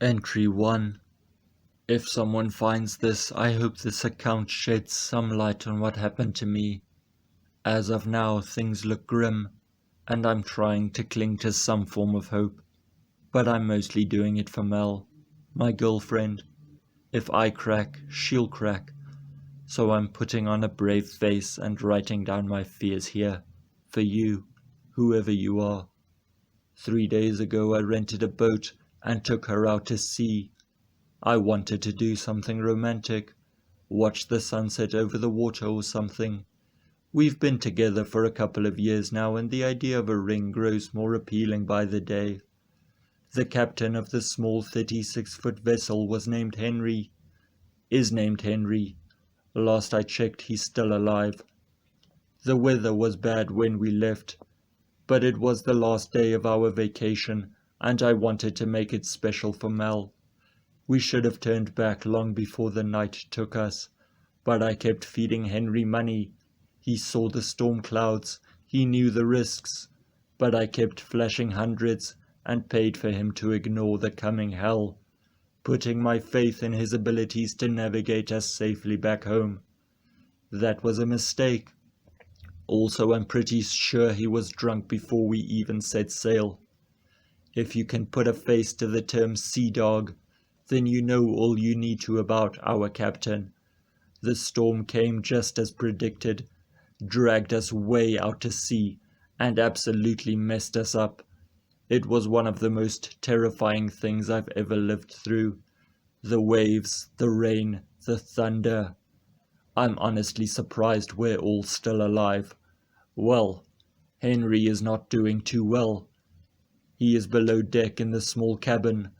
Entry 1. If someone finds this, I hope this account sheds some light on what happened to me. As of now, things look grim, and I'm trying to cling to some form of hope. But I'm mostly doing it for Mel, my girlfriend. If I crack, she'll crack. So I'm putting on a brave face and writing down my fears here, for you, whoever you are. 3 days ago I rented a boat and took her out to sea. I wanted to do something romantic, watch the sunset over the water or something. We've been together for a couple of years now, and the idea of a ring grows more appealing by the day. The captain of the small 36-foot vessel is named Henry. Last I checked, he's still alive. The weather was bad when we left, but it was the last day of our vacation, and I wanted to make it special for Mel. We should have turned back long before the night took us, but I kept feeding Henry money. He saw the storm clouds, he knew the risks, but I kept flashing hundreds and paid for him to ignore the coming hell, putting my faith in his abilities to navigate us safely back home. That was a mistake. Also, I'm pretty sure he was drunk before we even set sail. If you can put a face to the term sea dog, then you know all you need to about our captain. The storm came just as predicted, dragged us way out to sea, and absolutely messed us up. It was one of the most terrifying things I've ever lived through. The waves, the rain, the thunder. I'm honestly surprised we're all still alive. Well, Henry is not doing too well. He is below deck in the small cabin,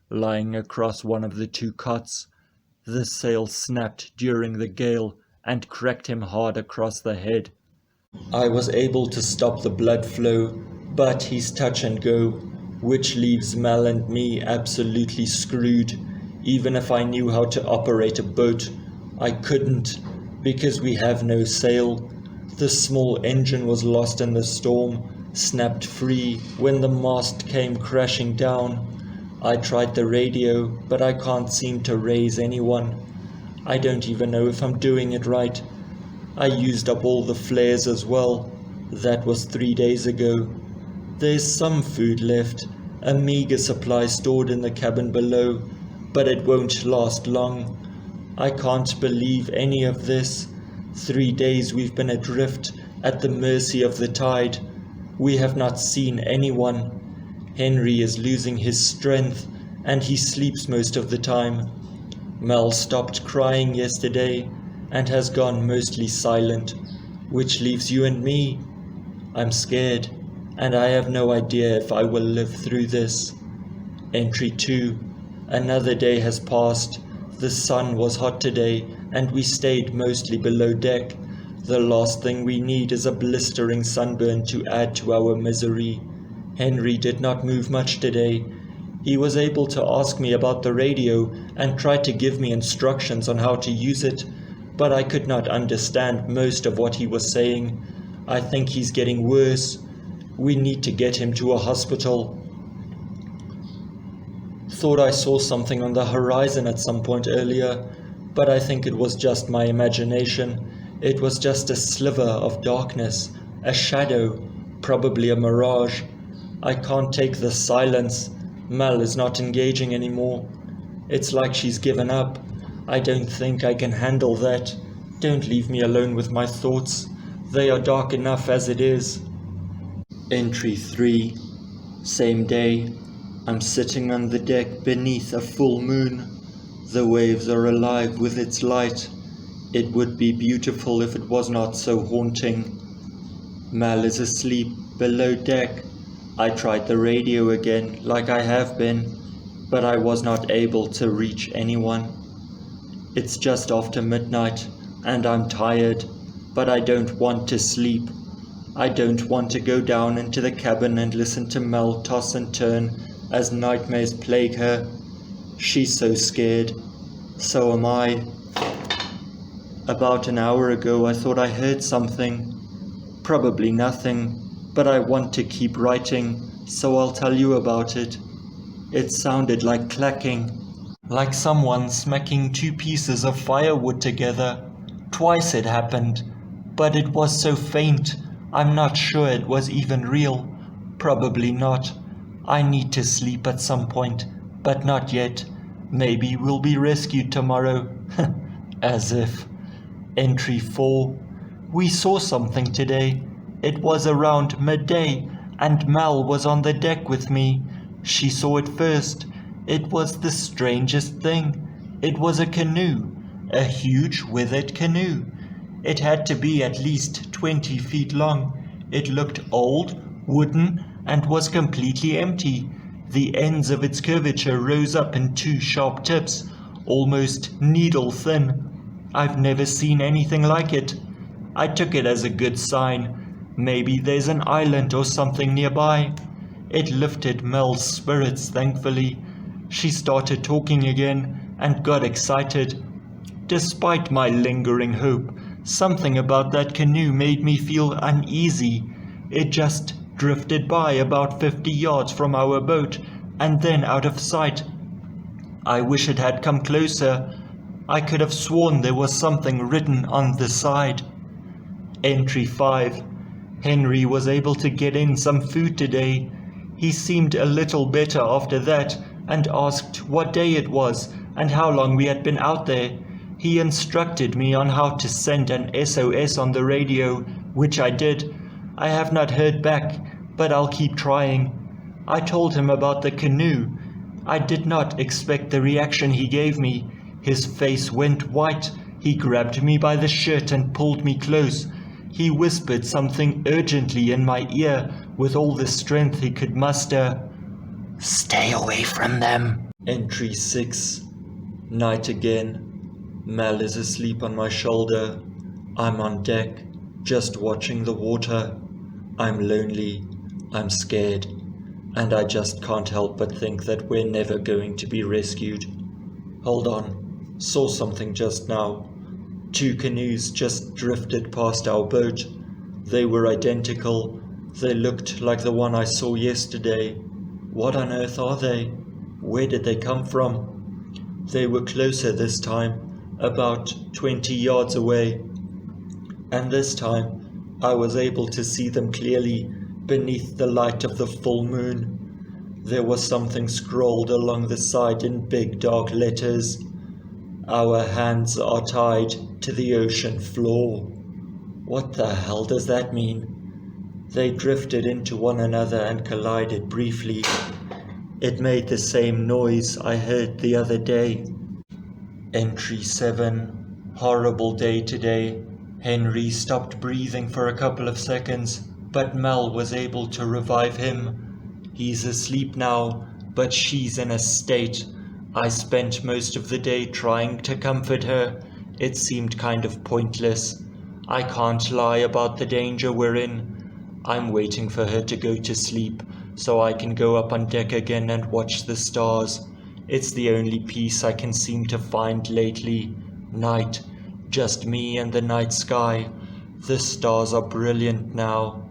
lying across one of the 2 cots. The sail snapped during the gale and cracked him hard across the head. I was able to stop the blood flow, but he's touch and go, which leaves Mel and me absolutely screwed. Even if I knew how to operate a boat, I couldn't, because we have no sail. The small engine was lost in the storm, snapped free when the mast came crashing down. I tried the radio, but I can't seem to raise anyone. I don't even know if I'm doing it right. I used up all the flares as well. That was 3 days ago. There's some food left, a meager supply stored in the cabin below, but it won't last long. I can't believe any of this. 3 days we've been adrift, at the mercy of the tide. We have not seen anyone. Henry is losing his strength, and he sleeps most of the time. Mel stopped crying yesterday, and has gone mostly silent, which leaves you and me. I'm scared, and I have no idea if I will live through this. Entry 2. Another day has passed. The sun was hot today, and we stayed mostly below deck. The last thing we need is a blistering sunburn to add to our misery. Henry did not move much today. He was able to ask me about the radio and tried to give me instructions on how to use it, but I could not understand most of what he was saying. I think he's getting worse. We need to get him to a hospital. Thought I saw something on the horizon at some point earlier, but I think it was just my imagination. It was just a sliver of darkness, a shadow, probably a mirage. I can't take the silence. Mel is not engaging anymore. It's like she's given up. I don't think I can handle that. Don't leave me alone with my thoughts. They are dark enough as it is. Entry 3. Same day. I'm sitting on the deck beneath a full moon. The waves are alive with its light. It would be beautiful if it was not so haunting. Mel is asleep below deck. I tried the radio again, like I have been, but I was not able to reach anyone. It's just after midnight, and I'm tired, but I don't want to sleep. I don't want to go down into the cabin and listen to Mel toss and turn as nightmares plague her. She's so scared. So am I. About an hour ago I thought I heard something. Probably nothing, but I want to keep writing, so I'll tell you about it. It sounded like clacking, like someone smacking two pieces of firewood together. Twice it happened, but it was so faint, I'm not sure it was even real. Probably not. I need to sleep at some point, but not yet. Maybe we'll be rescued tomorrow. As if. Entry 4. We saw something today. It was around midday, and Mel was on the deck with me. She saw it first. It was the strangest thing. It was a canoe, a huge withered canoe. It had to be at least 20 feet long. It looked old, wooden, and was completely empty. The ends of its curvature rose up in two sharp tips, almost needle thin. I've never seen anything like it. I took it as a good sign. Maybe there's an island or something nearby. It lifted Mel's spirits, thankfully. She started talking again and got excited. Despite my lingering hope, something about that canoe made me feel uneasy. It just drifted by about 50 yards from our boat and then out of sight. I wish it had come closer. I could have sworn there was something written on the side. Entry 5. Henry was able to get in some food today. He seemed a little better after that and asked what day it was and how long we had been out there. He instructed me on how to send an SOS on the radio, which I did. I have not heard back, but I'll keep trying. I told him about the canoe. I did not expect the reaction he gave me. His face went white. He grabbed me by the shirt and pulled me close. He whispered something urgently in my ear with all the strength he could muster. "Stay away from them." Entry 6. Night again. Mel is asleep on my shoulder. I'm on deck, just watching the water. I'm lonely. I'm scared. And I just can't help but think that we're never going to be rescued. Hold on. Saw something just now. Two canoes just drifted past our boat. They were identical. They looked like the one I saw yesterday. What on earth are they? Where did they come from? They were closer this time, about 20 yards away. And this time, I was able to see them clearly beneath the light of the full moon. There was something scrawled along the side in big dark letters. Our hands are tied to the ocean floor. What the hell does that mean? They drifted into one another and collided briefly. It made the same noise I heard the other day. Entry 7. Horrible day today. Henry stopped breathing for a couple of seconds, but Mel was able to revive him. He's asleep now, but she's in a state. I spent most of the day trying to comfort her. It seemed kind of pointless. I can't lie about the danger we're in. I'm waiting for her to go to sleep so I can go up on deck again and watch the stars. It's the only peace I can seem to find lately. Night. Just me and the night sky. The stars are brilliant now.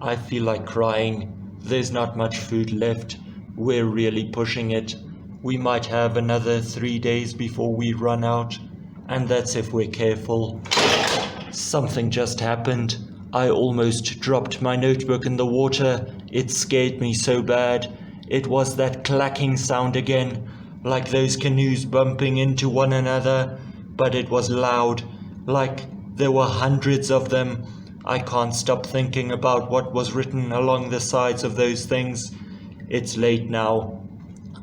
I feel like crying. There's not much food left. We're really pushing it. We might have another 3 days before we run out, and that's if we're careful. Something just happened. I almost dropped my notebook in the water. It scared me so bad. It was that clacking sound again, like those canoes bumping into one another, but it was loud, like there were hundreds of them. I can't stop thinking about what was written along the sides of those things. It's late now.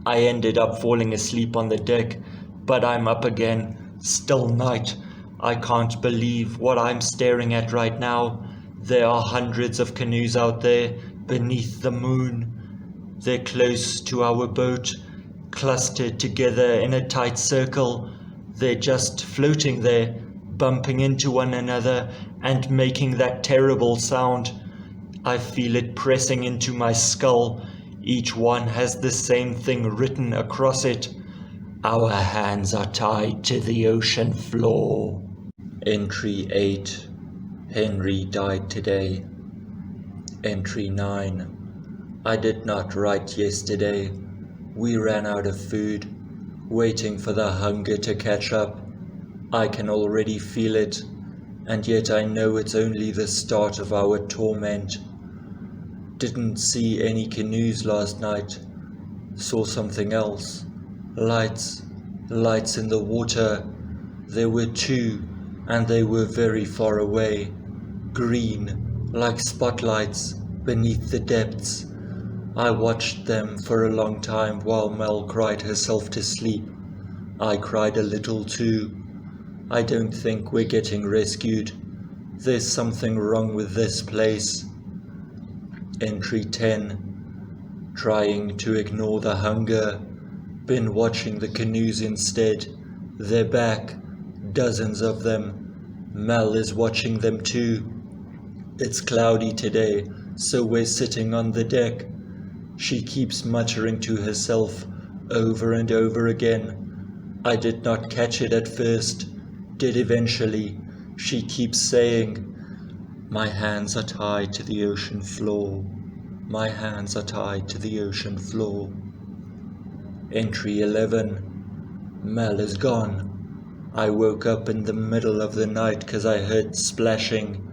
I ended up falling asleep on the deck, but I'm up again. Still night. I can't believe what I'm staring at right now. There are hundreds of canoes out there, beneath the moon. They're close to our boat, clustered together in a tight circle. They're just floating there, bumping into one another and making that terrible sound. I feel it pressing into my skull. Each one has the same thing written across it. Our hands are tied to the ocean floor. Entry 8. Henry died today. Entry 9. I did not write yesterday. We ran out of food, waiting for the hunger to catch up. I can already feel it, and yet I know it's only the start of our torment. Didn't see any canoes last night. Saw something else. Lights. Lights in the water. There were two, and they were very far away. Green, like spotlights, beneath the depths. I watched them for a long time while Mel cried herself to sleep. I cried a little too. I don't think we're getting rescued. There's something wrong with this place. Entry 10. Trying to ignore the hunger. Been watching the canoes instead. They're back. Dozens of them. Mel is watching them too. It's cloudy today, so we're sitting on the deck. She keeps muttering to herself over and over again. I did not catch it at first, did eventually. She keeps saying, "My hands are tied to the ocean floor. My hands are tied to the ocean floor." Entry 11. Mel is gone. I woke up in the middle of the night 'cause I heard splashing.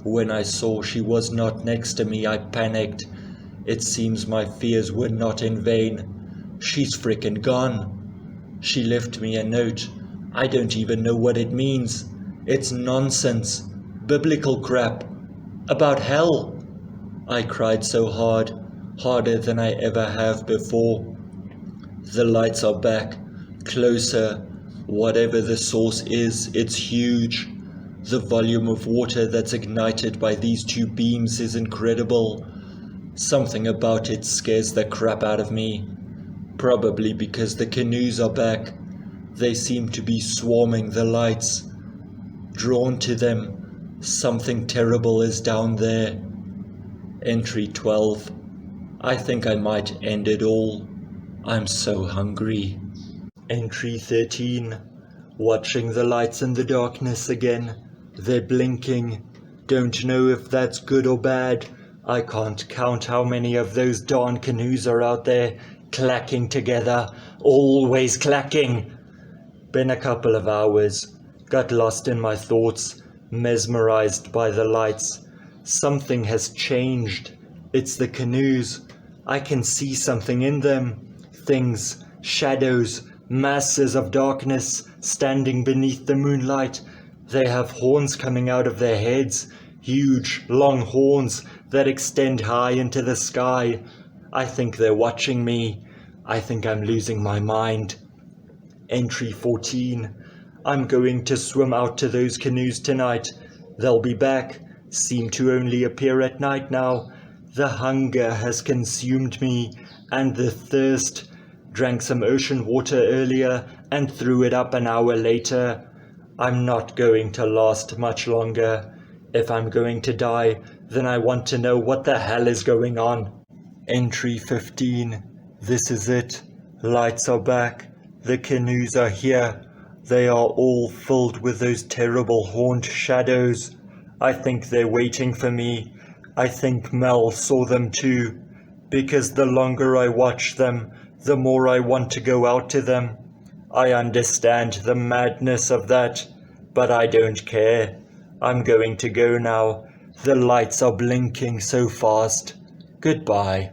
When I saw she was not next to me, I panicked. It seems my fears were not in vain. She's frickin' gone. She left me a note. I don't even know what it means. It's nonsense. Biblical crap. About hell. I cried so hard. Harder than I ever have before. The lights are back. Closer. Whatever the source is, it's huge. The volume of water that's ignited by these two beams is incredible. Something about it scares the crap out of me. Probably because the canoes are back. They seem to be swarming the lights. Drawn to them. Something terrible is down there. Entry 12. I think I might end it all. I'm so hungry. Entry 13. Watching the lights in the darkness again. They're blinking. Don't know if that's good or bad. I can't count how many of those darn canoes are out there, clacking together, always clacking. Been a couple of hours. Got lost in my thoughts, mesmerized by the lights. Something has changed. It's the canoes. I can see something in them. Things, shadows, masses of darkness standing beneath the moonlight. They have horns coming out of their heads, huge, long horns that extend high into the sky. I think they're watching me. I think I'm losing my mind. Entry 14. I'm going to swim out to those canoes tonight. They'll be back. Seem to only appear at night now. The hunger has consumed me, and the thirst. Drank some ocean water earlier and threw it up an hour later. I'm not going to last much longer. If I'm going to die, then I want to know what the hell is going on. Entry 15. This is it. Lights are back. The canoes are here. They are all filled with those terrible horned shadows. I think they're waiting for me. I think Mel saw them too. Because the longer I watch them, the more I want to go out to them. I understand the madness of that, but I don't care. I'm going to go now. The lights are blinking so fast. Goodbye.